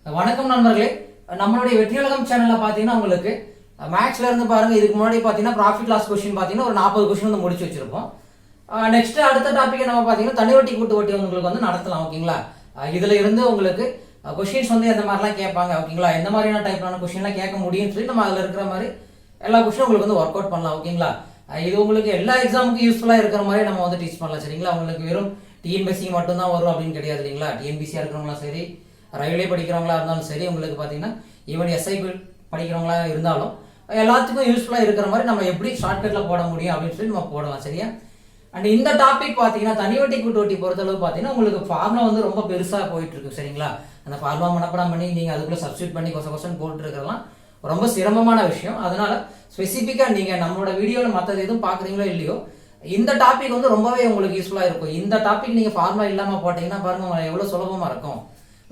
வணக்கம் நண்பர்களே. நம்மளுடைய வெற்றியுலகம் சேனல்ல பாத்தீங்கன்னா உங்களுக்கு மேக்ஸ்ல இருந்து பாருங்க, இதுக்கு முன்னாடி பாத்தீங்கன்னா ப்ராஃபிட் லாஸ் கொஸ்டின் பாத்தீங்கன்னா ஒரு 40 கொஸ்டின் வந்து முடிச்சு வச்சிருப்போம். நெக்ஸ்ட் அடுத்த டாபிக் நம்ம பாத்தீங்கன்னா தனி வட்டி கூட்டு வட்டி உங்களுக்கு வந்து நடத்தலாம். ஓகேங்களா? இதுல இருந்து உங்களுக்கு கொஸ்டின்ஸ் வந்து எந்த மாதிரிலாம் கேட்பாங்க, ஓகேங்களா, எந்த மாதிரியான டைப்லான கொஸ்டின்லாம் கேட்க முடியும்னு சொல்லி நம்ம அதுல இருக்கிற மாதிரி எல்லா கொஸ்டினும் உங்களுக்கு வந்து ஒர்க் அவுட் பண்ணலாம். ஓகேங்களா? இது உங்களுக்கு எல்லா எக்ஸாமுக்கும் யூஸ்ஃபுல்லா இருக்கிற மாதிரி நம்ம வந்து டீச் பண்ணலாம். சரிங்களா? உங்களுக்கு வெறும் டிஎன்பிஎஸ்சி மட்டும் தான் வரும் அப்படின்னு கிடையாது இல்லைங்களா? டிஎன்பிஎஸ்சியா இருக்கிறவங்களும் சரி, ரயில்வே படிக்கிறவங்களா இருந்தாலும் சரி, உங்களுக்கு பார்த்தீங்கன்னா ஈவன் எஸ்ஐ படிக்கிறவங்களா இருந்தாலும் எல்லாத்துக்கும் யூஸ்ஃபுல்லாக இருக்கிற மாதிரி நம்ம எப்படி ஷார்ட்கட்டில் போட முடியும் அப்படின்னு சொல்லி நம்ம போடலாம். சரியா? அண்ட் இந்த டாபிக் பார்த்தீங்கன்னா தனி வட்டி கூட்டு வட்டி பொறுத்தளவு பார்த்தீங்கன்னா உங்களுக்கு ஃபார்முலா வந்து ரொம்ப பெருசாக போயிட்டு இருக்கு. சரிங்களா? அந்த ஃபார்முலா மனப்படம் பண்ணி நீங்கள் அதுக்குள்ளே சப்ஸ்டியூட் பண்ணி கொஸ்டின் போட்டு இருக்கிறதெல்லாம் ரொம்ப சிரமமான விஷயம். அதனால ஸ்பெசிஃபிக்காக நீங்கள் நம்மளோட வீடியோவில் மற்றது எதுவும் பார்க்குறீங்களோ இல்லையோ, இந்த டாபிக் வந்து ரொம்பவே உங்களுக்கு யூஸ்ஃபுல்லாக இருக்கும். இந்த டாபிக் நீங்கள் ஃபார்முலா இல்லாமல் போட்டிங்கன்னா பாருங்க எவ்வளோ சுலபமாக இருக்கும்.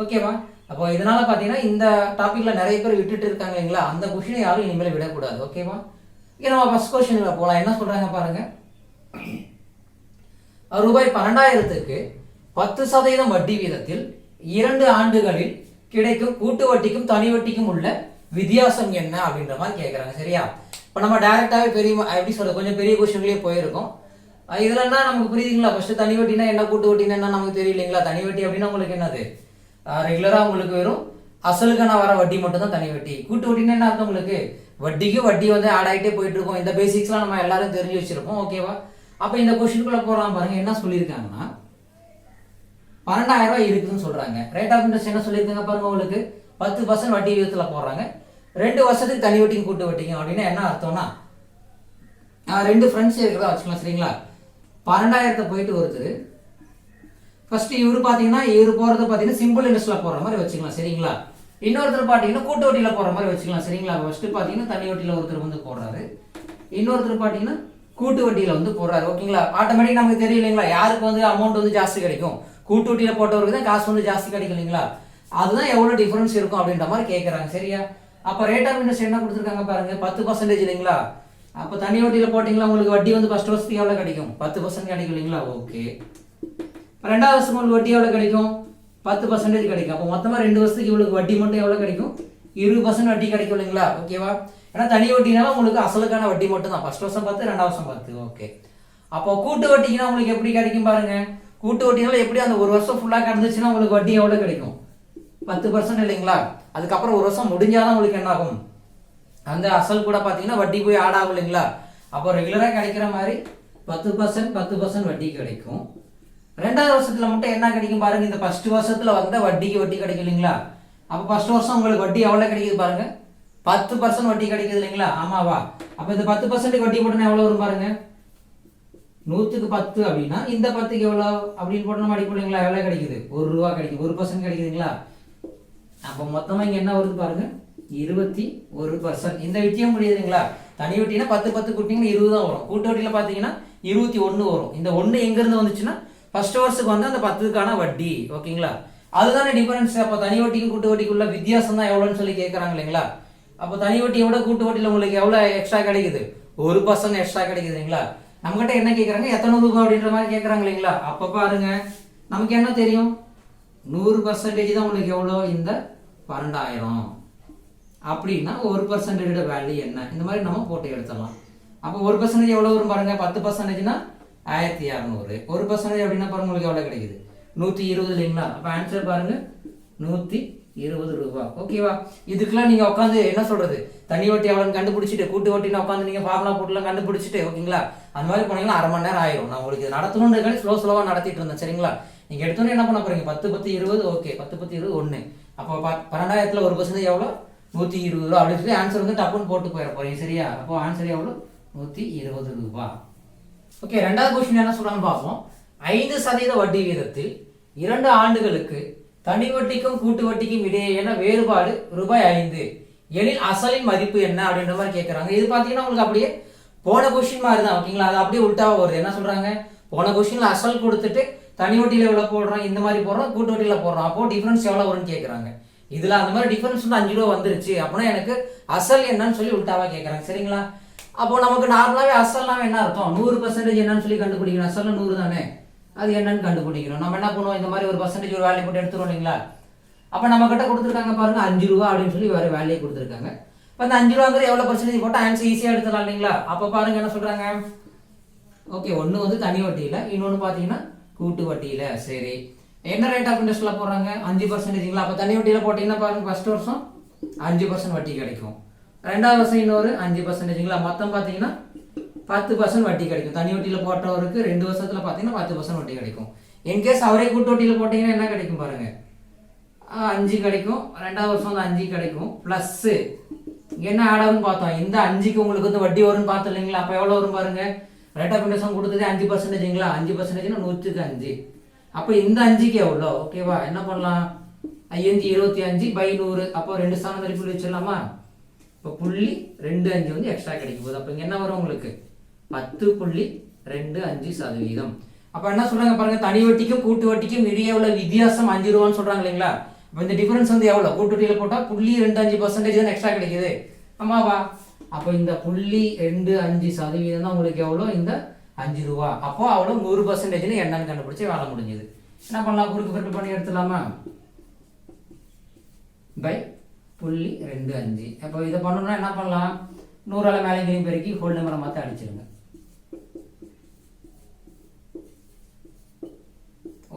ஓகேவா? அப்போ இதனால பாத்தீங்கன்னா இந்த டாபிக்ல நிறைய பேர் விட்டுட்டு இருக்காங்க இல்லைங்களா? அந்த கொஸ்டினை யாரும் இனிமேல் விடக்கூடாது. ஓகேவா? இங்க நம்ம ஃபர்ஸ்ட் கொஸ்டின்ல போலாம். என்ன சொல்றாங்க பாருங்க. ரூபாய் 12,000க்கு 10% வட்டி வீதத்தில் 2 ஆண்டுகளில் கிடைக்கும் கூட்டு வட்டிக்கும் தனி வட்டிக்கும் உள்ள வித்தியாசம் என்ன அப்படின்ற மாதிரி கேட்கறாங்க. சரியா? இப்ப நம்ம டைரக்டாவே பெரிய எப்படி சொல்றது, கொஞ்சம் பெரிய கொஸ்டின்லயே போயிருக்கோம். இதுல என்ன நமக்கு புரியுதுங்களா? ஃபர்ஸ்ட் தனி வட்டினா என்ன, கூட்டு வட்டினா என்ன நமக்கு தெரியலீங்களா? தனி வட்டி அப்படின்னா உங்களுக்கு என்னது, ரெகுலரா உங்களுக்கு வெறும் அசலுக்கான வர வட்டி மட்டும் தான் தனி வட்டி. கூட்டு வட்டினா என்ன அர்த்தம், உங்களுக்கு வட்டிக்கு வட்டி வந்து ஆட் ஆகிட்டே போயிட்டு இருக்கும். இந்த பேசிக்ஸ்லாம் நம்ம எல்லாரும் தெரிஞ்சு வச்சிருப்போம். ஓகேவா? அப்ப இந்த கொஸ்டினுக்குள்ள போறலாம் பாருங்க. என்ன சொல்லியிருக்காங்கன்னா 12,000 ரூபாய் இருக்குதுன்னு சொல்றாங்க. ரேட் ஆஃப் இன்ட்ரெஸ்ட் என்ன சொல்லியிருக்காங்க பாருங்க, உங்களுக்கு 10% வட்டி விகிதத்துல போடுறாங்க. 2 வருஷத்துக்கு தனி வட்டிக்கும் கூட்டு வட்டிக்கும் அப்படின்னா என்ன அர்த்தம்னா, 2 ஃப்ரெண்ட்ஸ் இருக்கிறதா வச்சுக்கலாம். சரிங்களா? 12,000 போயிட்டு ஒருத்தர் ஃபர்ஸ்ட் இவரு பாத்தீங்கன்னா இவரு போறது பாத்தீங்கன்னா சிம்பிள் இன்ட்ரெஸ்ட்ல போற மாதிரி வச்சுக்கலாம். சரிங்களா? இன்னொருத்தர் பாத்தீங்கன்னா கூட்டு வட்டியில போற மாதிரி வச்சுக்கலாம். சரிங்களா? ஃபர்ஸ்ட் பாத்தீங்கன்னா தனி வட்டியில ஒருத்தர் வந்து போடுறாரு, இன்னொருத்தர் பாத்தீங்கன்னா கூட்டு வட்டியில வந்து போடுறாரு. ஓகேங்களா? ஆட்டோமேட்டிக் நமக்கு தெரியும் இல்லைங்களா, யாருக்கு வந்து அமௌண்ட் வந்து ஜாஸ்தி கிடைக்கும், கூட்டு வட்டியில போட்டவருக்கு தான் காசு வந்து ஜாஸ்தி கிடைக்கும் இல்லைங்களா? அதுதான் எவ்வளவு டிஃபரன்ஸ் இருக்கும் அப்படின்ற மாதிரி கேட்கறாங்க. சரியா? அப்ப ரேட் ஆஃப் இன்ட்ரெஸ்ட் என்ன கொடுத்துருக்காங்க பாருங்க, 10% இல்லைங்களா? அப்ப தனி வட்டியில போட்டீங்களா உங்களுக்கு வட்டி வந்து ஃபர்ஸ்ட் வருஷத்துக்கு எவ்வளவு கிடைக்கும், 10% கிடைக்கும் இல்லைங்களா? ஓகே. 2வது வருஷம் உங்களுக்கு வட்டி எவ்வளவு கிடைக்கும், 10% கிடைக்கும். அப்போ மொத்தமா 2 வருஷத்துக்கு இவங்களுக்கு வட்டி மட்டும் எவ்வளவு கிடைக்கும், 20% வட்டி கிடைக்கும் இல்லைங்களா? ஓகேவா? ஏன்னா தனி வட்டினால உங்களுக்கு அசலுக்கான வட்டி மட்டும் தான், ஃபர்ஸ்ட் வருஷம் 10, 2வது வருஷம் 10. ஓகே. அப்போ கூட்டு வட்டினா உங்களுக்கு எப்படி கிடைக்கும் பாருங்க. கூட்டு வட்டினால எப்படி அந்த ஒரு வருஷம் ஃபுல்லா கடந்துச்சுன்னா உங்களுக்கு வட்டி எவ்வளவு கிடைக்கும், 10% இல்லைங்களா? அதுக்கப்புறம் ஒரு வருஷம் முடிஞ்சாதான் உங்களுக்கு என்ன ஆகும், அந்த அசல் கூட பாத்தீங்கன்னா வட்டி போய் ஆட் ஆகும் இல்லைங்களா? அப்போ ரெகுலரா கிடைக்கிற மாதிரி 10% வட்டி கிடைக்கும். 2வது வருஷத்துல மட்டும் என்ன கிடைக்கும் பாருங்க, இந்த ஃபர்ஸ்ட் வருஷத்துல வந்த வட்டிக்கு வட்டி கிடைக்கும் இல்லைங்களா? அப்ப ஃபர்ஸ்ட் வருஷம் உங்களுக்கு வட்டி எவ்வளவு கிடைக்குது பாருங்க, 10% வட்டி கிடைக்குது இல்லைங்களா? ஆமாவா? அப்ப இந்த 10% வட்டி போட்டோன்னா எவ்வளவு வரும் பாருங்க, 100க்கு 10 அப்படின்னா இந்த 10க்கு எவ்வளவு அப்படின்னு போட்டோம் அடிப்போம் இல்லைங்களா? எவ்வளவு கிடைக்குது, 1 ரூபா கிடைக்கும், 1% கிடைக்குதுங்களா? அப்ப மொத்தமா இங்க என்ன வருது பாருங்க, 21%. இந்த வித்தியம் முடியுதுங்களா? தனி வட்டினா 10 கூட்டிங்கன்னா 20 தான் வரும், கூட்டு வட்டியில பாத்தீங்கன்னா 21 வரும். இந்த 1 எங்க இருந்து வந்துச்சுன்னா ஃபர்ஸ்ட் வருஷத்துக்கு வந்து அந்த 10க்கான வட்டி. ஓகேங்களா? அதுதானே டிஃபரன்ஸ். அப்ப தனி வட்டிக்கும் கூட்டு வட்டிக்குள்ள வித்தியாசம் தான் எவ்வளவுன்னு சொல்லி கேட்கறாங்க இல்லைங்களா? அப்ப தனி வட்டியோட கூட்டு வட்டியில உங்களுக்கு எவ்வளவு எக்ஸ்ட்ரா கிடைக்குது, 1% எக்ஸ்ட்ரா கிடைக்குது இல்லைங்களா? நம்ம கிட்ட என்ன கேட்கறாங்க, எத்தனை ரூபாய் அப்படின்ற மாதிரி கேட்கறாங்க இல்லைங்களா? அப்ப பாருங்க நமக்கு என்ன தெரியும், 100% தான் உங்களுக்கு எவ்வளவு, இந்த 12,000 அப்படின்னா 1% வேல்யூ என்ன, இந்த மாதிரி நம்ம போட்டு எடுத்துடலாம். அப்ப 1% எவ்வளவு வரும் பாருங்க, 10%னா 1200. 1% அப்படின்னா பாருங்க உங்களுக்கு எவ்வளவு கிடைக்குது, 120 இல்லைங்களா? அப்ப ஆன்சர் பாருங்க 120 ரூபாய். ஓகேவா? இதுக்கெல்லாம் நீங்க உட்காந்து என்ன சொல்றது, தனி வட்டி எவ்வளவு கண்டுபிடிச்சிட்டு கூட்டு வட்டினா உட்காந்து நீங்க ஃபார்முலா போட்டுலாம் கண்டுபிடிச்சிட்டு, ஓகேங்களா, அந்த மாதிரி போனீங்கன்னா அரை மணி நேரம் ஆயிரும். நான் உங்களுக்கு நடத்தணும்னு ஸ்லோவா நடத்திட்டு இருந்தேன். சரிங்களா? நீங்க எடுத்தோன்னே என்ன பண்ண போறீங்க, 10, 10, 20. ஓகே, 10, 10, 20 1. அப்போ 12,000ல 1% எவ்வளவு, 120 ரூபாய் அப்படின்னு சொல்லி ஆன்சர் வந்து டப்புன்னு போட்டு போயிட போறீங்க. சரியா? அப்போ ஆன்சர் எவ்வளவு, 120 ரூபாய். ஓகே. 2வது கொஸ்டின் என்ன சொல்றாங்க பார்ப்போம். 5% வட்டி வீதத்தில் 2 ஆண்டுகளுக்கு தனி வட்டிக்கும் கூட்டு வட்டிக்கும் இடையேயான வேறுபாடு ரூபாய் 5 எனில் அசலின் மதிப்பு என்ன அப்படின்ற மாதிரி கேட்கறாங்க. இது பாத்தீங்கன்னா உங்களுக்கு அப்படியே போன கொஸ்டின் மாதிரி தான். ஓகேங்களா? அது அப்படியே உல்டாவா வருது. என்ன சொல்றாங்க, போன கொஸ்டின்ல அசல் கொடுத்துட்டு தனி வட்டியில எவ்வளவு போடுறோம், இந்த மாதிரி போடுறோம், கூட்டு வட்டியில போடுறோம், அப்போ டிஃபரன்ஸ் எவ்வளவு வரும்னு கேட்கறாங்க. இதுல அந்த மாதிரி டிஃபரன்ஸ் வந்து 5 ரூபா வந்துருச்சு அப்படின்னா எனக்கு அசல் என்னன்னு சொல்லி உல்டாவா கேட்கறாங்க. சரிங்களா? அப்போ நமக்கு நார்மலாவே அசல்னாவே என்ன அர்த்தம், 100% என்னன்னு சொல்லி கண்டுபிடிக்கணும். அசல் 100 தானே, அது என்னன்னு கண்டுபிடிக்கணும். நம்ம என்ன பண்ணுவோம், இந்த மாதிரி ஒரு பர்சன்டேஜ் ஒரு வேல்யூ போட்டு எடுத்துருவோம் இல்லைங்களா? அப்போ நம்ம கிட்ட கொடுத்துருக்காங்க பாருங்க 5 ரூபா அப்படின்னு சொல்லி வேற வேலையை கொடுத்துருக்காங்க. இப்போ அந்த 5 ரூபாங்கிறது எவ்வளோ பர்சன்டேஜ் போட்டால் ஆன்சர் ஈஸியாக எடுத்துடலாம் இல்லைங்களா? அப்போ பாருங்க என்ன சொல்றாங்க, ஓகே ஒன்று வந்து தனி வட்டியில், இன்னொன்று பார்த்தீங்கன்னா கூட்டு வட்டியில். சரி, என்ன ரேட் ஆஃப் இன்ட்ரெஸ்ட்ல போடுறாங்க 5%. அப்போ தனி வட்டியில் போட்டிங்கன்னா பாருங்க ஃபர்ஸ்ட் வருஷம் 5% வட்டி கிடைக்கும், ரெண்டாவது வருஷம் இன்னொரு 5%. மொத்தம் பார்த்தீங்கன்னா 10% வட்டி கிடைக்கும். தனி வட்டியில் போட்டவருக்கு 2 வருஷத்துல பார்த்தீங்கன்னா 10% வட்டி கிடைக்கும். இன்கேஸ் அவரே கூட்டு வட்டியில் போட்டிங்கன்னா என்ன கிடைக்கும் பாருங்க, 5 கிடைக்கும், ரெண்டாவது வருஷம் வந்து 5 கிடைக்கும், பிளஸ் என்ன ஆட் ஆகும்னு பார்த்தோம், இந்த 5க்கு உங்களுக்கு வந்து வட்டி வரும்னு பார்த்தோம் இல்லைங்களா? அப்போ எவ்வளோ வரும் பாருங்க, ரேட் ஆஃப் இன்ட்ரெஸ்ட் கொடுத்தது 5%. 5%னா 100க்கு 5. அப்போ இந்த 5க்கு எவ்வளோ, ஓகேவா? என்ன பண்ணலாம், 5 25/100. அப்போ 2 ஸ்தானம் தள்ளி புள்ளி வச்சிடலாமா? இப்போ 0.25 வந்து எக்ஸ்ட்ரா கிடைக்கும் போது அப்போ இங்கே என்ன வரும் உங்களுக்கு 10.25%. அப்போ என்ன சொல்றாங்க பாருங்க, தனி வட்டிக்கும் கூட்டு வட்டிக்கும் இடையே உள்ள வித்தியாசம் 5 ரூபான்னு சொல்றாங்க இல்லைங்களா? இப்போ இந்த டிஃபரன்ஸ் வந்து எவ்வளோ, கூட்டு வட்டியில் போட்டால் 0.25% தான் எக்ஸ்ட்ரா கிடைக்குது, ஆமாவா? அப்போ இந்த 0.25% தான் உங்களுக்கு எவ்வளோ, இந்த 5 ரூபா. அப்போ அவ்வளோ 100% என்னன்னு கண்டுபிடிச்சி வேலை முடிஞ்சது. என்ன பண்ணலாம், குறுக்கு பெருட்டு பண்ணி எடுத்துலாமா, பை 0.25. அப்போ இதை பண்ணணும்னா என்ன பண்ணலாம், 100ஆல மேலே பெருக்கி ஹோல் நம்பரை மாற்றி அடிச்சிருங்க.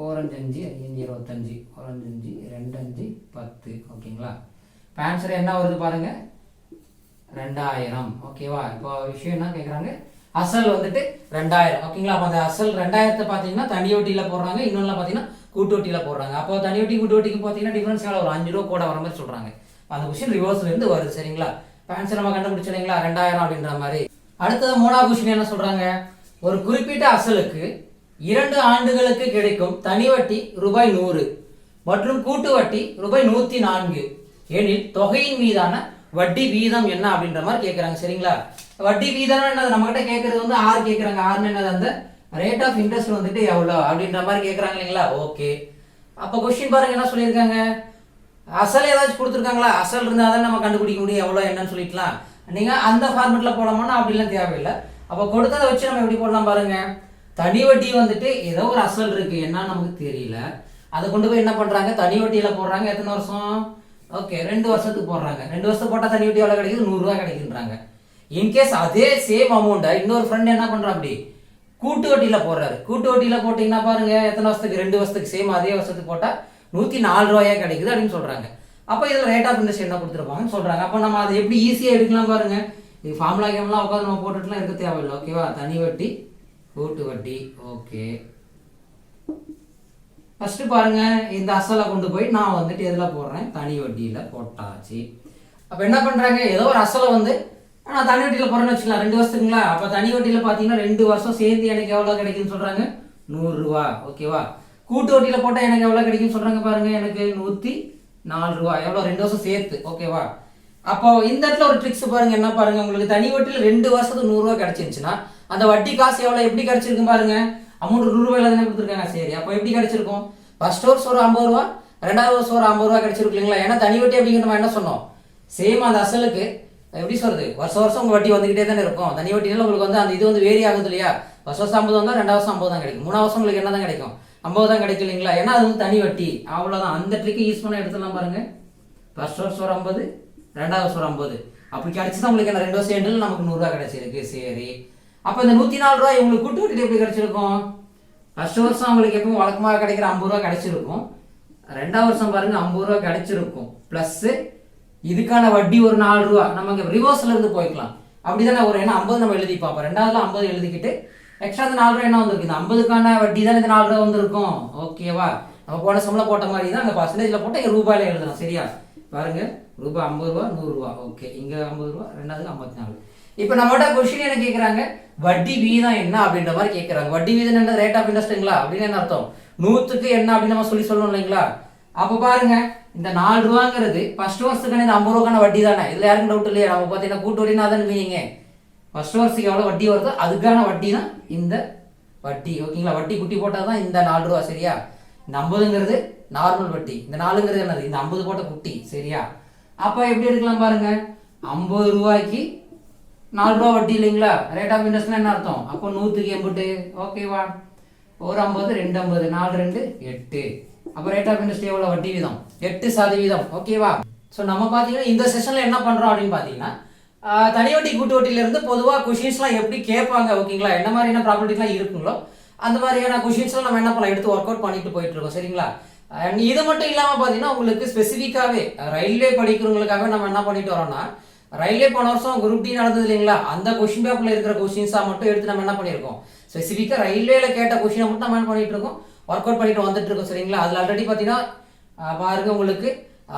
ஓரஞ்சு 5 5 25, ஓரஞ்சு 5 2 5 10. ஓகேங்களா? இப்போ ஆன்சர் என்ன வருது பாருங்க, 2000. ஓகேவா? இப்போ விஷயம் என்ன கேட்குறாங்க, அசல் வந்துட்டு 2000. ஓகேங்களா? அப்போ அந்த அசல் 2000 பார்த்தீங்கன்னா தனி வட்டியில் போடுறாங்க, இன்னொன்று பார்த்தீங்கன்னா கூட்டு வட்டியில் போடுறாங்க. அப்போ தனி வட்டி கூட்டு வட்டிக்கு பார்த்தீங்கன்னா டிஃபரன்ஸ் எவ்வளோ, ஒரு 5 ரூபா கூட வர மாதிரி சொல்கிறாங்க. அந்த கொஸ்டின் ரிவர்ஸ்ல இருந்து வருது. சரிங்களா? இப்போ ஆன்சர் நம்ம கண்டுபிடிச்சிங்களா, 2000 அப்படின்ற மாதிரி. அடுத்தது 3வது கொஸ்டின் என்ன சொல்றாங்க, ஒரு குறிப்பிட்ட அசலுக்கு 2 ஆண்டுகளுக்கு கிடைக்கும் தனி வட்டி ரூபாய் 100 மற்றும் கூட்டு வட்டி ரூபாய் 104 எனில் தொகையின் மீதான வட்டி வீதம் என்ன அப்படின்ற மாதிரி கேட்கறாங்க. சரிங்களா? வட்டி வீதம் என்னது, நம்ம கிட்ட கேட்கறது வந்து ஆர் கேட்கறாங்க. ஆர்னு என்னது, அந்த ரேட் ஆஃப் இன்ட்ரெஸ்ட் வந்துட்டு எவ்வளோ அப்படின்ற மாதிரி கேட்கறாங்க இல்லைங்களா? ஓகே, அப்போ கொஸ்டின் பாருங்க என்ன சொல்லியிருக்காங்க, அசல் ஏதாச்சும் கொடுத்துருக்காங்களா, அசல் இருந்தால் தான் நம்ம கண்டுபிடிக்க முடியும் எவ்வளோ என்னன்னு சொல்லிக்கலாம். நீங்க அந்த ஃபார்மெட்ல போடணும்னா அப்படிலாம் தேவையில்லை. அப்போ கொடுத்ததை வச்சு நம்ம எப்படி போடலாம் பாருங்க, தனி வட்டி வந்துட்டு ஏதோ ஒரு அசல் இருக்கு, என்னன்னு நமக்கு தெரியல, அதை கொண்டு போய் என்ன பண்றாங்க, தனி வட்டியில போடுறாங்க. எத்தனை வருஷம், ஓகே 2 வருஷத்துக்கு போடுறாங்க. 2 வருஷம் போட்டா தனி வட்டி எவ்வளவு கிடைக்குது, 100 ரூபாய் கிடைக்குன்றாங்க. இன்கேஸ் அதே சேம் அமௌண்ட்டை இன்னொரு ஃப்ரெண்ட் என்ன பண்றா, அப்படி கூட்டு வட்டியில போடுறாரு. கூட்டு வட்டியில போட்டீங்கன்னா பாருங்க எத்தனை வருஷத்துக்கு, 2 வருஷத்துக்கு சேம் அதே வருஷத்துக்கு போட்டா 104 ரூபாயா கிடைக்குது அப்படின்னு சொல்றாங்க. அப்போ இதுல ரேட் ஆஃப் இன்ட்ரெஸ்ட் என்ன கொடுத்துருப்பாங்கன்னு சொல்றாங்க. அப்போ நம்ம அதை எப்படி ஈஸியா எடுக்கலாம் பாருங்க, இது ஃபார்முலா கேம்லாம் உட்காந்து நம்ம போட்டுட்டுலாம் இருக்க தேவையில்லை. ஓகேவா? தனி வட்டி கூட்டு வட்டி. ஓகே, ஃபர்ஸ்ட் பாருங்க இந்த அசலை கொண்டு போய் நான் வந்துட்டு எதுல போடுறேன், தனி வட்டியில போட்டாச்சு. அப்ப என்ன பண்றாங்க, ஏதோ ஒரு அசலை வந்து நான் தனி வட்டியில போறேன்னு வச்சுக்கலாம், 2 வருஷத்துக்குங்களா. அப்ப தனி வட்டியில பாத்தீங்கன்னா 2 வருஷம் சேர்ந்து எனக்கு எவ்வளவு கிடைக்குன்னு சொல்றாங்க, 100 ரூபா. ஓகேவா? கூட்டு வட்டியில போட்டா எனக்கு எவ்வளவு கிடைக்குன்னு சொல்றாங்க பாருங்க, எனக்கு 104 ரூபா. எவ்வளவு, 2 வருஷம் சேர்த்து. ஓகேவா? அப்போ இந்த இடத்துல ஒரு ட்ரிக்ஸ் பாருங்க, என்ன பாருங்க, உங்களுக்கு தனி வட்டியில 2 வருஷத்துக்கு 100 ரூபா கிடைச்சிருச்சுன்னா அந்த வட்டி காசு எவ்வளவு எப்படி கிடைச்சிருக்கு பாருங்க, அமௌண்ட் 100 ரூபாயில தானே கொடுத்துருக்காங்க. சரி, அப்போ எப்படி கிடைச்சிருக்கும், ஃபர்ஸ்ட் வருஷம் ஒரு 50 ரூபா, ரெண்டாவது வருஷம் ஒரு 50 ரூபா கிடைச்சிருக்கு இல்லைங்களா? ஏன்னா தனி வட்டி அப்படிங்கிற நம்ம என்ன சொன்னோம், சேம் அந்த அசலுக்கு எப்படி சொல்றது, வருஷம் உங்க வட்டி வந்துகிட்டே தானே இருக்கும். தனி வட்டினால உங்களுக்கு வந்து அந்த இது வந்து வேரி ஆகுது இல்லையா, வருஷம் 50 வந்தா 2 வருஷம் 50 தான் கிடைக்கும், 3 வருஷம் உங்களுக்கு என்ன தான் கிடைக்கும், 50 தான் கிடைக்கும் இல்லைங்களா? ஏன்னா அது வந்து தனி வட்டி. அவ்வளவுதான், அந்த ட்ரிக்கு யூஸ் பண்ண எடுத்துலாம் பாருங்க. ஃபர்ஸ்ட் வருஷம் ஒரு 50, ரெண்டாவது வருஷம் ஒரு 50, அப்படி கிடைச்சதான் உங்களுக்கு என்ன 2 வருஷம் எண்டில் நமக்கு 100 ரூபா கிடைச்சிருக்கு. சரி, அப்ப இந்த 104 ரூபாய் உங்களுக்கு கூட்டு வட்டியில் எப்படி கிடைச்சிருக்கும், ஃபர்ஸ்ட் வருஷம் உங்களுக்கு எப்பவும் வழக்கமாக கிடைக்கிற 50 ரூபா கிடைச்சிருக்கும், ரெண்டாவது வருஷம் பாருங்க 50 ரூபா கிடைச்சிருக்கும், பிளஸ் இதுக்கான வட்டி ஒரு 4 ரூபா. நம்ம இங்க ரிவர்ஸ்ல இருந்து போய்க்கலாம், அப்படிதானே ஒரு, ஏன்னா 50 நம்ம எழுதி பார்ப்போம், ரெண்டாவதுல 50 எழுதிக்கிட்டு எக்ஸ்ட்ரா 4 ரூபா என்ன வந்திருக்கு, இந்த 50க்கான வட்டி தான் இந்த 4 ரூபா வந்திருக்கும். ஓகேவா? நம்ம போன சம்பளம் போட்ட மாதிரி தான் அந்த பர்சன்டேஜ்ல போட்டு இங்க ரூபாயில எழுதலாம். சரியா? பாருங்க, ரூபாய் 50 ரூபா 100 ரூபா. ஓகே, இங்க 50 ரூபா, ரெண்டாவது 54. இப்போ நம்மகிட்ட கொஸ்டின் என்ன கேட்கறாங்க, வட்டி வீதம் என்ன அப்படின்ற மாதிரி கேட்கறாங்க. வட்டி வீதம் என்ன, ரேட் ஆஃப் இன்ட்ரெஸ்ட்ங்களா அப்படின்னு என்ன அர்த்தம், 100க்கு என்ன அப்படின்னு நம்ம சொல்லணும் இல்லைங்களா? அப்ப பாருங்க இந்த 4 ரூபாங்கிறது ஃபர்ஸ்ட் வருஷத்துக்கான இந்த 50 ரூபாய்க்கான வட்டி தானே, இதுல யாருக்கும் டவுட் இல்லையா? நம்ம பார்த்தீங்கன்னா கூட்டு வட்டினா தானே மீனிங்க, ஃபர்ஸ்ட் வருஷத்துக்கு எவ்வளவு வட்டி வருதோ அதுக்கான வட்டி தான் இந்த வட்டி. ஓகேங்களா? வட்டி குட்டி போட்டால் தான் இந்த 4 ரூபா. சரியா? இந்த 50ங்கிறது நார்மல் வட்டி, இந்த 4ங்கிறது என்னது, இந்த 50 போட்ட குட்டி. சரியா? அப்ப எப்படி எடுக்கலாம் பாருங்க, 50 ரூபாய்க்கு 4 ரூபா வட்டி இல்லைங்களா, ரேட் ஆஃப் இன்ட்ரெஸ்ட்னா என்ன அர்த்தம், அப்போ 100க்கு 80. ஓகேவா? ஒரு 50, 2 50, 4 2 8, அப்போ ரேட் ஆஃப் இன்ட்ரெஸ்ட் எவ்வளோ வட்டி வீதம் 8%. ஓகேவா? ஸோ நம்ம பார்த்தீங்கன்னா இந்த செஷனில் என்ன பண்ணுறோம் அப்படின்னு பார்த்தீங்கன்னா தனி வட்டி கூட்டு வட்டியிலேருந்து பொதுவாக கொஷின்ஸ்லாம் எப்படி கேட்பாங்க, ஓகேங்களா, என்ன மாதிரியான ப்ராப்பர்ட்டிலாம் இருக்குங்களோ அந்த மாதிரியான கொஷின்ஸ்லாம் நம்ம என்ன பண்ணலாம் எடுத்து ஒர்க் அவுட் பண்ணிட்டு போயிட்டு இருக்கோம். சரிங்களா? இது மட்டும் இல்லாமல் பார்த்தீங்கன்னா உங்களுக்கு ஸ்பெசிஃபிக்காகவே ரயில்வே படிக்கிறவங்களுக்காக நம்ம என்ன பண்ணிட்டு வரோம்னா, ரயில்வே போன வருஷம் குரூப் டி நடந்தது இல்லைங்களா, அந்த கொஸ்டின் பேப்பர்ல இருக்கிற கொஸ்டின்ஸாக மட்டும் எடுத்து நம்ம என்ன பண்ணியிருக்கோம், ஸ்பெசிஃபிக்காக ரயில்வேல கேட்ட கொஸ்டினை மட்டும் நம்ம என்ன பண்ணிட்டு இருக்கோம், ஒர்க் அவுட் பண்ணிட்டு வந்துட்டு இருக்கோம். சரிங்களா? அதில் ஆல்ரெடி பார்த்தீங்கன்னா பாருங்க உங்களுக்கு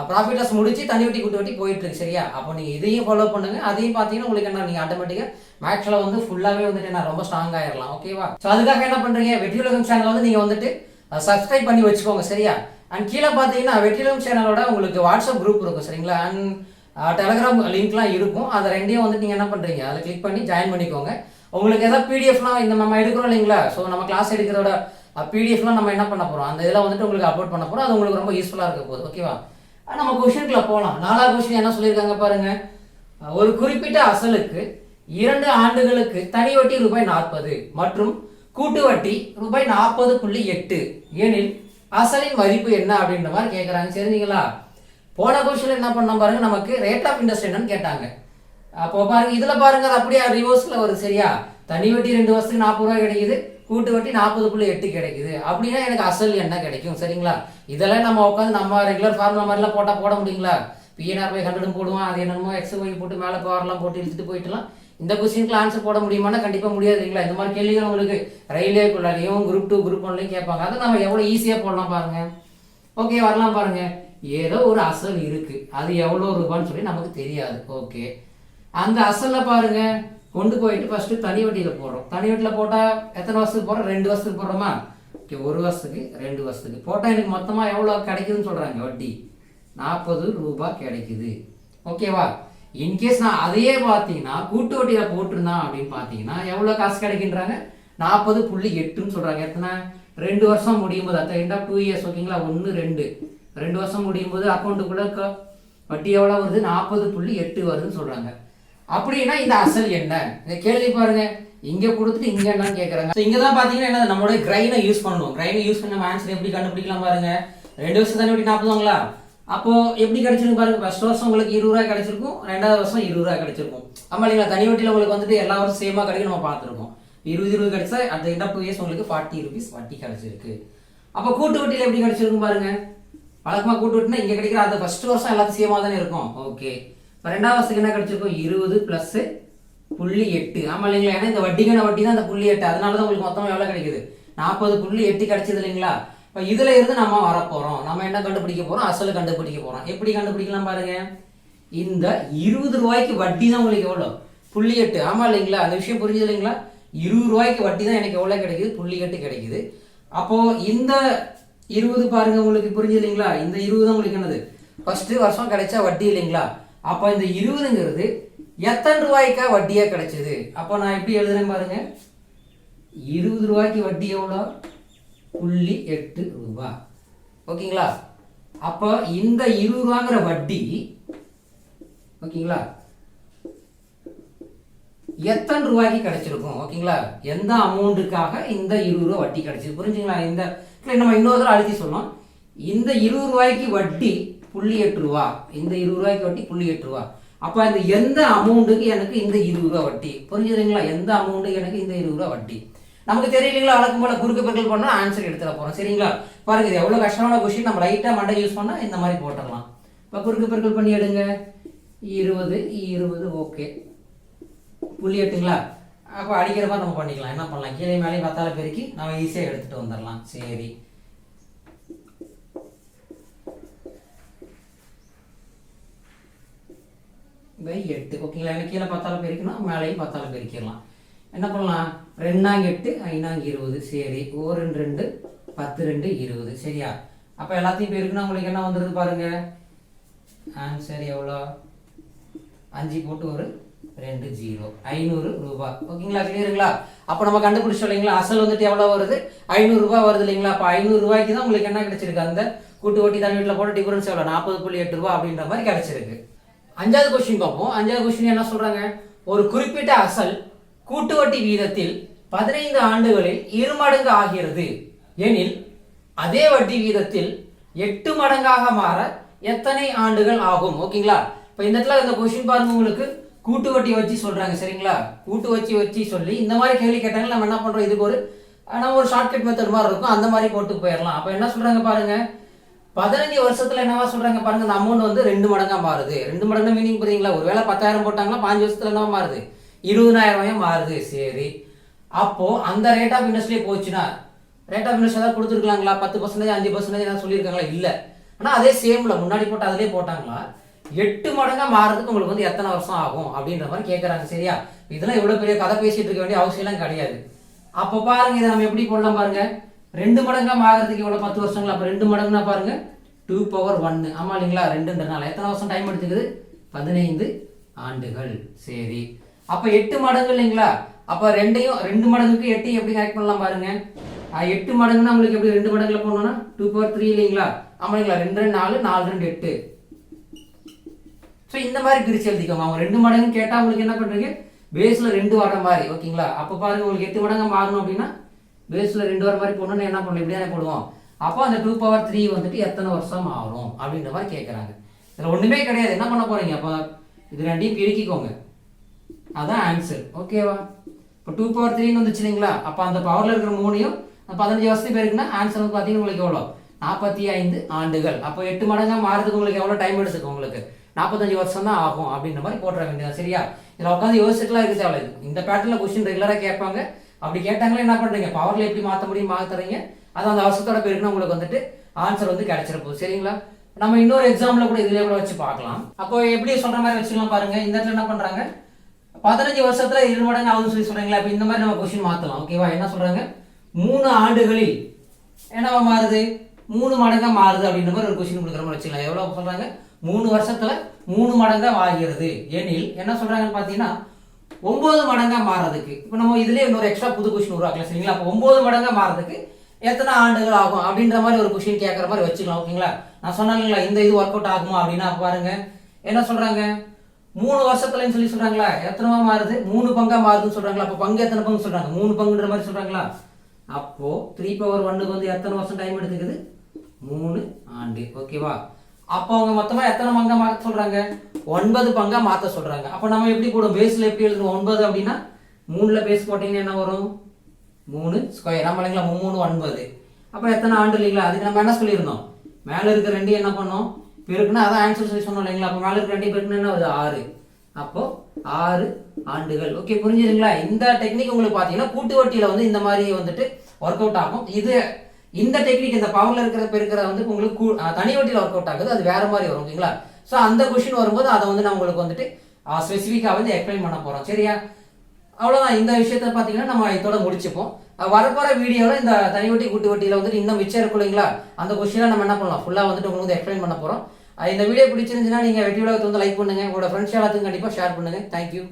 ப்ராஃபிட் லாஸ் முடிச்சு தனி வட்டி கூட்டு வட்டி போயிட்டு இருக்கு. சரியா? அப்போ நீங்க இதையும் ஃபாலோ பண்ணுங்க. அதையும் பார்த்தீங்கன்னா உங்களுக்கு என்ன, நீங்க ஆட்டோமேட்டிக்கா மேக்ஸ்ல வந்து ஃபுல்லாவே வந்துட்டு என்ன ரொம்ப ஸ்ட்ராங் ஆயிடலாம். ஓகேவா? ஸோ அதுக்காக என்ன பண்றீங்க, வெற்றியுலகம் சேனல் வந்து நீங்க வந்துட்டு சப்ஸ்கிரைப் பண்ணி வச்சுக்கோங்க. சரியா? அண்ட் கீழே பார்த்தீங்கன்னா வெற்றியுலகம் சேனலோட உங்களுக்கு வாட்ஸ்அப் குரூப் இருக்கும். சரிங்களா? அண்ட் டெலிகிராம் லிங்க்லாம் இருக்கும். அதை ரெண்டையும் வந்துட்டு நீங்க என்ன பண்றீங்க, அதை கிளிக் பண்ணி ஜாயின் பண்ணிக்கோங்க. உங்களுக்கு ஏதாவது பிடிஎஃப்லாம் இந்த நம்ம எடுக்கிறோம் இல்லைங்களா, ஸோ நம்ம கிளாஸ் எடுக்கிறதோட பிடிஎஃப்லாம் நம்ம என்ன பண்ண போறோம், அந்த இதெல்லாம் வந்துட்டு உங்களுக்கு அப்லோட் பண்ண போறோம். அது உங்களுக்கு ரொம்ப யூஸ்ஃபுல்லா இருக்க போகுது. ஓகேவா? நம்ம கொஸ்டின்குள்ள போகலாம். 4வது கொஸ்டின் என்ன சொல்லியிருக்காங்க பாருங்க. ஒரு குறிப்பிட்ட அசலுக்கு 2 ஆண்டுகளுக்கு தனி வட்டி ரூபாய் 40 மற்றும் கூட்டு வட்டி ரூபாய் 40.8 எனில் அசலின் மதிப்பு என்ன அப்படின்ற மாதிரி கேட்கறாங்க. சரிங்களா? போன கொஸ்டின் என்ன பண்ணோம் பாருங்க, நமக்கு ரேட் ஆஃப் இன்ட்ரெஸ்ட் என்னன்னு கேட்டாங்க. அப்போ பாருங்க இதுல பாருங்க அது அப்படியே ரிவர்ஸ்ல வருது. சரியா? தனி வட்டி 2 வருஷத்துக்கு 40 ரூபாய் கிடைக்குது, கூட்டு வட்டி 40.8 கிடைக்குது. அப்படின்னா எனக்கு அசல் என்ன கிடைக்கும்? சரிங்களா? இதெல்லாம் நம்ம உட்காந்து நம்ம ரெகுலர் ஃபார்முலா மாதிரிலாம் போட முடியுங்களா? PNR/100 போடுவோம், அது என்னமோ XY போட்டு மேலே பவர்லாம் போட்டு இழுத்துட்டு போயிட்டுலாம் இந்த கொஸ்டினுக்கு ஆன்சர் போட முடியுமானா கண்டிப்பா முடியாது இல்லைங்களா? இந்த மாதிரி கேள்விகள் உங்களுக்கு ரயில்வேக்குள்ளாலையும் குரூப் 2 குரூப் 1லையும் கேட்பாங்க. அதை நம்ம எவ்வளவு ஈஸியா போடலாம் பாருங்க. ஓகே, வரலாம் பாருங்க. ஏதோ ஒரு அசல் இருக்கு, அது எவ்வளவு ரூபான்னு சொல்லி நமக்கு தெரியாது. ஓகே, அந்த அசல்ல பாருங்க கொண்டு போயிட்டு ஃபர்ஸ்ட் தனி வட்டியில போடுறோம். தனி வட்டியில போட்டா எத்தனை வருஷத்துக்கு போடுறோம், 2 வருஷத்துக்கு போடுறோமா? ஓகே, 1 வருஷத்துக்கு 2 வருஷத்துக்கு போட்டா எனக்கு மொத்தமா எவ்வளவு கிடைக்குதுன்னு சொல்றாங்க, வட்டி 40 ரூபாய் கிடைக்குது. ஓகேவா? இன்கேஸ் நான் அதையே பார்த்தீங்கன்னா கூட்டு வட்டியில போட்டிருந்தான் அப்படின்னு பார்த்தீங்கன்னா எவ்வளவு காசு கிடைக்கின்றாங்க, 40.8ன்னு சொல்றாங்க. எத்தனை, 2 வருஷம் முடியும் போது, அட் எண்ட் ஆஃப் 2 இயர்ஸ். ஓகேங்களா? 1 2 வருஷம் முடியும் போது அக்கௌண்ட்டுக்குள்ள வட்டி எவ்வளவு வருது, 40.8 வருதுன்னு சொல்றாங்க. அப்படின்னா இந்த அசல் என்ன, இந்த கேள்வி பாருங்க இங்க கொடுத்துட்டு இங்க என்னன்னு கேக்குறாங்க. இங்கதான் பாத்தீங்கன்னா என்ன, நம்மளோட கிரைனை யூஸ் பண்ணணும். கிரைனை யூஸ் பண்ண நம்ம ஆன்சர் எப்படி கண்டுபிடிக்கலாம் பாருங்க. 2 வருஷம் தனி வட்டி 40 வாங்களா, அப்போ எப்படி கிடைச்சிருக்கு பாருங்க. ஃபர்ஸ்ட் வருஷம் உங்களுக்கு 20 ரூபாய் கிடைச்சிருக்கும், 2வது வருஷம் 20 ரூபாய் கிடைச்சிருக்கும். ஆமா இல்லைங்களா? தனி வட்டியில உங்களுக்கு வந்துட்டு எல்லா வருஷம் சேமா கிடைக்கும் நம்ம பார்த்துருக்கோம். 20 கிடைச்சா அட் எண்ட் ஆஃப் 2 இயர்ஸ் உங்களுக்கு 40 rupees வட்டி கிடைச்சிருக்கு. அப்போ கூட்டு வட்டியில எப்படி கிடைச்சிருக்கும் பாருங்க. வழக்கமா கூட்டு வட்டினா இங்க கிடைக்கிற அந்த ஃபர்ஸ்ட் வருஷம் எல்லாத்தையும் சேமா தானே இருக்கும். ஓகே, 2வது வருஷத்துக்கு என்ன கிடைச்சிருக்கும், 20 + 0.8. ஆமா இல்லைங்களா? ஏன்னா இந்த வட்டிக்கான வட்டி தான் அந்த 0.8, அதனாலதான் உங்களுக்கு மொத்தமா எவ்வளவு கிடைக்குது, 40.8 கிடைச்சது இல்லைங்களா? இப்ப இதுல இருந்து நம்ம வரப்போறோம், நம்ம என்ன கண்டுபிடிக்க போறோம், அசல் கண்டுபிடிக்க போறோம். எப்படி கண்டுபிடிக்கலாம் பாருங்க. இந்த 20 ரூபாய்க்கு வட்டி தான் உங்களுக்கு எவ்வளவு, 0.8. ஆமா இல்லைங்களா? அந்த விஷயம் புரிஞ்சது இல்லைங்களா? 20 ரூபாய்க்கு வட்டி தான் எனக்கு எவ்வளவு கிடைக்குது, 0.8 கிடைக்குது. அப்போ இந்த 20 பாருங்க உங்களுக்கு புரிஞ்சது இல்லைங்களா? இந்த 20 தான் உங்களுக்கு என்னது, ஃபர்ஸ்ட் வருஷம் கிடைச்ச வட்டி இல்லைங்களா? அப்ப இந்த 20ங்கிறது எத்தனை ரூபாய்க்கா வட்டியா கிடைச்சது. அப்போ நான் எப்படி எழுதுறேன் பாருங்க. 20 ரூபாய்க்கு வட்டி எவ்வளோ, 0.8 ரூபாய். ஓகேங்களா? அப்ப இந்த 20 ரூபாங்கிற வட்டி ஓகேங்களா எத்தனை ரூபாய்க்கு கிடைச்சிருக்கும். ஓகேங்களா? எந்த அமௌண்ட்டுக்காக இந்த 20 ரூபாய் வட்டி கிடைச்சது, புரிஞ்சுங்களா? இந்த நம்ம இன்னொரு தடவை அழுத்தி சொன்னோம். இந்த 20 ரூபாய்க்கு வட்டி 0.8 ரூபாய், இந்த 20 ரூபாய்க்கு வட்டி 0.8 ரூபாய். அப்ப இந்த எந்த அமௌண்ட்டுக்கு எனக்கு இந்த 20 ரூபாய் வட்டி, புரிஞ்சுதுங்களா? எந்த அமௌண்ட்டுக்கு எனக்கு இந்த 20 ரூபாய் வட்டி நமக்கு தெரியலீங்களா? வழக்கம் போல குறுக்கு பெருக்கல் பண்ணா ஆன்சர் எடுத்துட போறோம். சரிங்களா? பாருங்க இது எவ்வளவு கஷ்டமான கொஸ்டின், நம்ம ரைட்டா மண்டை யூஸ் பண்ணா இந்த மாதிரி போட்டுடலாம். இப்ப குறுக்கு பெருக்கல் பண்ணி எடுங்க. 20 ஓகே, 0.8ங்களா? அப்ப அடிக்கிற மாதிரி நம்ம பண்ணிக்கலாம். என்ன பண்ணலாம், கீழே மேலே 10ஆல பெருக்கி நம்ம ஈஸியா எடுத்துட்டு வந்துடலாம். சரி, பை 8. ஓகேங்களா? எனக்கு கீழே 10ஆல பெருக்கணும், மேலேயும் 10ஆல பெருக்கிடலாம். என்ன பண்ணலாம், 2 8 5 20. சரி, 1 2 10 2 20. சரியா? அப்ப எல்லாத்தையும் பெருக்குனா உங்களுக்கு என்ன வந்துருது பாருங்க. ஆன்சர் எவ்வளோ, 5 போட்டு ஒரு 2 0, 500 ரூபாய். ஓகேங்களா? கிளியருங்களா? அப்ப நம்ம கண்டுபிடிச்சோம் இல்லைங்களா, அசல் வந்துட்டு எவ்வளவு வருது, 500 ரூபாய் வருது இல்லைங்களா? அப்ப 500 ரூபாய்க்கு தான் உங்களுக்கு என்ன கிடைச்சிருக்கு, அந்த கூட்டு வட்டி தனி வீட்டில் போட்ட டிஃபரன்ஸ் எவ்வளோ, 40.8 ரூபாய் அப்படின்ற மாதிரி கிடைச்சிருக்கு. 5வது கொஸ்டின் பார்ப்போம். 5வது கொஸ்டின் என்ன சொல்றாங்க, ஒரு குறிப்பிட்ட அசல் கூட்டு வட்டி வீதத்தில் 15 ஆண்டுகளில் 2 மடங்கு ஆகிறது எனில் அதே வட்டி வீதத்தில் 8 மடங்காக மாற எத்தனை ஆண்டுகள் ஆகும்? ஓகேங்களா? இப்போ இந்த இடத்துல இந்த கொஸ்டின் பாருங்க, உங்களுக்கு கூட்டு வட்டி வச்சு சொல்றாங்க. சரிங்களா? கூட்டு வச்சு சொல்லி இந்த மாதிரி கேள்வி கேட்டாங்க. நம்ம என்ன பண்றோம், இதுக்கு நம்ம ஒரு ஷார்ட்கட் மெத்தட் மாதிரி இருக்கும், அந்த மாதிரி போட்டு போயிடலாம். அப்போ என்ன சொல்றாங்க பாருங்க, 15 வருஷத்துல என்னவா சொல்றாங்க பாருங்க, இந்த அமௌண்ட் வந்து 2 மடங்கா மாறுது. 2 மடங்கு மீனிங் புரியுங்களா? ஒருவேளை 10,000 போட்டாங்களா 5 வருஷத்துல என்னவா மாறுது, 20,000 மாறுது. சரி, அப்போ அந்த ரேட் ஆஃப் இன்ட்ரெஸ்ட்லேயே போச்சுன்னா, ரேட் ஆஃப் இன்ட்ரெஸ்ட் ஏதாவது கொடுத்துருக்காங்களா? 10%, 5% ஏதாவது சொல்லியிருக்காங்களா? இல்லை. ஆனால் அதே சேம்ல முன்னாடி போட்டு அதிலே போட்டாங்களா? 8 மடங்கா மாறதுக்கு உங்களுக்கு வந்து எத்தனை வருஷம் ஆகும் அப்படின்ற மாதிரி கேட்குறாங்க. சரியா? இதெல்லாம் இவ்வளோ பெரிய கதை பேசிட்டு இருக்க வேண்டிய அவசியம்லாம் கிடையாது. அப்போ பாருங்க, இதை நம்ம எப்படி போடலாம் பாருங்க. 2 மடங்கா மாறுறதுக்கு எவ்வளோ 10 வருஷங்களா? அப்போ 2 மடங்குனா பாருங்க 2^1. ஆமா இல்லைங்களா? 2ன்றனால எத்தனை வருஷம் டைம் எடுத்துக்குது? 15 ஆண்டுகள். சரி, அப்போ 8 மடங்கு இல்லைங்களா? அப்போ 2 மடங்குக்கு 8 எப்படி கரெக்ட் பண்ணலாம் பாருங்க. 8 மடங்குன்னா உங்களுக்கு எப்படி 2 மடங்குல போடணும்னா 2^3 இல்லைங்களா? ஆமா இல்லைங்களா? 2 2 4, 4 2 8. ஸோ இந்த மாதிரி பிரிச்சு எழுதிக்கோங்க. அவங்க 2 மடங்கு கேட்டால் உங்களுக்கு என்ன பண்ணுறீங்க, பேஸில் 2 வர மாதிரி. ஓகேங்களா? அப்போ பாருங்க, உங்களுக்கு 8 மடங்கு மாறணும் அப்படின்னா பேஸில் 2 வர மாதிரி போடணும்னு என்ன பண்ணணும், இப்படியானே போடுவோம். அப்போ அந்த 2^3 வந்துட்டு எத்தனை வருஷம் ஆகும் அப்படின்ற மாதிரி கேட்குறாங்க. இதில் ஒன்றுமே கிடையாது. என்ன பண்ண போறீங்க, அப்போ இது ரெண்டையும் பெருக்கிக்கோங்க, அதான் ஆன்சர். ஓகேவா? இப்போ 2^3 வந்துச்சு இல்லைங்களா? அப்போ அந்த பவரில் இருக்கிற 3ஐயும் 15 வருஷத்துக்கு பேருக்குன்னா ஆன்சர் வந்து பார்த்தீங்கன்னா உங்களுக்கு எவ்வளோ, 45 ஆண்டுகள். அப்போ 8 மடங்காக மாறதுக்கு உங்களுக்கு எவ்வளோ டைம் எடுத்துக்கும், உங்களுக்கு 45 வருஷம் தான் ஆகும் அப்படின்ற மாதிரி போட்டுற வேண்டியது. சரியா? இதில் உட்காந்து யோசிச்சுக்கலாம் இருக்கு தேவை. இந்த பேட்டர்ல கொஸ்டின் ரெகுலராக கேட்பாங்க. அப்படி கேட்டாங்களே என்ன பண்ணுறீங்க, பவரில் எப்படி மாற்ற முடியும் மாற்றுறீங்க, அது அந்த வருஷத்தோட பேருக்குன்னா உங்களுக்கு வந்துட்டு ஆன்சர் வந்து கிடைச்சிருப்போம். சரிங்களா? நம்ம இன்னொரு எக்ஸாம்பிள் கூட இதுலேயே கூட வச்சு பார்க்கலாம். அப்போ எப்படி சொல்ற மாதிரி வச்சுக்கலாம் பாருங்க. இந்த இடத்துல என்ன பண்றாங்க, 15 வருஷத்துல 2 மடங்கு ஆகுதுன்னு சொல்லி சொல்றீங்களா? இப்போ இந்த மாதிரி நம்ம கொஸ்டின் மாற்றலாம். ஓகேவா? என்ன சொல்றாங்க, 3 ஆண்டுகளில் என்னவா மாறுது, 3 மடங்கா மாறுது அப்படின்ற மாதிரி ஒரு கொஸ்டின் கொடுக்குற மாதிரி வச்சுக்கலாம். எவ்வளவு சொல்றாங்க, 3 வருஷத்துல 3 மடங்கா ஆகிறது எனில் என்ன சொல்றாங்கன்னு பாத்தீங்கன்னா 9 மடங்கா மாறதுக்கு. இப்போ நம்ம இதுலயே இன்னொரு எக்ஸ்ட்ரா புது கொஸ்டின் உருவாக்கலாம். சரிங்களா? அப்போ 9 மடங்கா மாறதுக்கு எத்தனை ஆண்டுகள் ஆகும் அப்படின்ற மாதிரி ஒரு கொஸ்டின் கேட்கற மாதிரி வச்சுக்கலாம். ஓகேங்களா? நான் சொன்னேன் இல்லைங்களா, இந்த இது ஒர்க் அவுட் ஆகுமா அப்படின்னா பாருங்க, என்ன சொல்றாங்க, 3 வருஷத்துலன்னு சொல்லி சொல்றாங்களா, எத்தனை மாறுது, 3 பங்கா மாறுதுன்னு சொல்றாங்களா? அப்போ பங்கு எத்தனை பங்கு சொல்றாங்க, 3 பங்குன்ற மாதிரி சொல்றாங்களா? அப்போ 3^1 வந்து எத்தனை வருஷம் டைம் எடுத்துக்குது, 3 ஆண்டு. ஓகேவா? அப்போ அவங்க மொத்தமா எத்தனை பங்கா மாற்ற சொல்றாங்க, 9 பங்கா மாற்ற சொல்றாங்க. அப்போ நம்ம எப்படி போடும், பேஸ்ல எப்படி எழுதுவோம், 9 அப்படின்னா 3ல பேஸ் போட்டீங்கன்னா என்ன வரும், 3 ஸ்கொயர். நம்ம இல்லைங்களா, 3 9. அப்போ எத்தனை ஆண்டு இல்லைங்களா? அதுக்கு நம்ம என்ன சொல்லியிருந்தோம், மேல இருக்க 2 என்ன பண்ணோம் பெருக்குன்னா அதான் ஆன்சர் சொல்லி சொன்னோம் இல்லைங்களா? அப்போ மேல இருக்க 2 பெருக்குன்னா என்ன வருது, 6. அப்போ 6 ஆண்டுகள். ஓகே, புரிஞ்சுதுங்களா? இந்த டெக்னிக் உங்களுக்கு பாத்தீங்கன்னா கூட்டு வட்டியில வந்து இந்த மாதிரி வந்துட்டு ஒர்க் அவுட் ஆகும். இந்த டெக்னிக் இந்த பவர்ல இருக்கிற பெருக்கிற வந்து உங்களுக்கு தனி வட்டியில ஒர்க் அவுட் ஆகுது, அது வேற மாதிரி வரும். ஓகேங்களா? ஸோ அந்த கொஸ்டின் வரும்போது அதை வந்து நான் உங்களுக்கு வந்துட்டு ஸ்பெசிஃபிக்கா வந்து எக்ஸ்பிளைன் பண்ண போறோம். சரியா? அவ்வளவுதான். இந்த விஷயத்த பாத்தீங்கன்னா நம்ம இதோட முடிச்சுப்போம். வரப்போற வீடியோல இந்த தனி வட்டி கூட்டு வட்டியில வந்துட்டு இன்னும் மிச்சம் இருக்கும் இல்லைங்களா, அந்த கொஸ்டினை நம்ம என்ன பண்ணலாம், ஃபுல்லா வந்துட்டு உங்களுக்கு வந்து எக்ஸ்பிளைன் பண்ண போறோம். இந்த வீடியோ பிடிச்சிருந்துச்சுன்னா நீங்க வெற்றி உலகத்தை வந்து லைக் பண்ணுங்க, உங்களோட ஃப்ரெண்ட்ஸ் எல்லாத்துக்கும் கண்டிப்பா ஷேர் பண்ணுங்க. தேங்க்யூ.